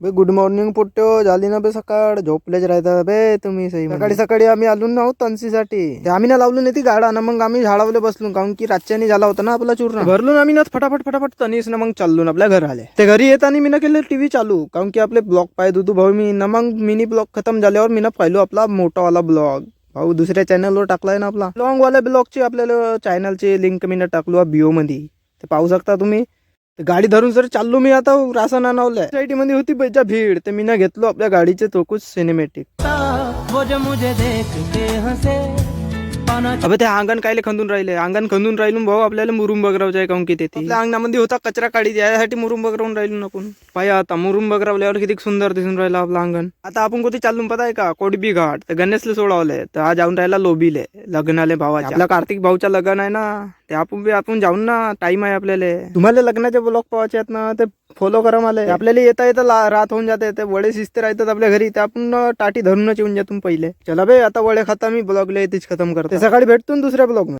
बे good morning पोट्यो, झाली ना बे सकाळ, झोपलेच राहता बे तुम्ही. सकाळी सकाळी आम्ही आलो ना आहोत तनसीसाठी. ते आम्ही ना लावलो नाही ती गाडा ना, मग आम्ही झाडावले बसलो, काऊन की रातच्यानी झाला होता ना आपला चूर्ण. भरलो ना आम्ही ना फटाफट फटाफट तनीस ना, मग चाललो ना आपल्या घर आले. ते घरी येताना मी ना केलं टीव्ही चालू, काऊन की आपले ब्लॉग पाहत होतो भाऊ मी ना. मग मिनी ब्लॉग खतम झाल्यावर मी ना पाहिलो आपला मोठावाला ब्लॉग. भाऊ दुसऱ्या चॅनलवर टाकलाय ना आपला लॉंग वाल्या ब्लॉगची, आपल्याला चॅनलची लिंक मी ना टाकलो बिओ मध्ये, ते पाहू शकता तुम्ही. गाडी धरून सर चाललो मी आता रासन आणवलंय. सोसायटी मध्ये होती पैजा भीड, ते मी ना घेतलो आपल्या गाडीचे तोकूच सिनेमॅटिक. अबे ते अंगण कायले खंदून राहिले, अंगण खंदून राहिलो भाऊ, आपल्याला मुरुम बगरावचं आहे. काऊन की ते आपल्या अंगणामध्ये होता कचरा काढी, यासाठी मुरुम बगरावून राहिलो नको. पाया आता मुरुम बगरावल्यावर किती सुंदर दिसून राहिलं आपलं अंगण. आता आपण कुठे चालून पता आहे का, कोडबी घाट. तर गणेशला सोडवलंय, तर आज जाऊन राहिला लोबीले लग्नाले भावाच्या. आपल्या कार्तिक भाऊच्या लग्न आहे ना, ते आपण जाऊन ना, टाइम आहे आपल्याला. तुम्हाला लग्नाचे ब्लॉग पाहायचे आहेत ना, ते फॉलो करा मला. आपल्याला येता येता रात होऊन जाते, ते वडे शिस्ते राहतात आपल्या घरी, ते आपण टाटी धरूनच येऊन जातो पहिले. चला बे आता वडे खाता, मी ब्लॉगला इथेच खतम करतो. सकाळी भेटतो दुसऱ्या ब्लॉग मध्ये.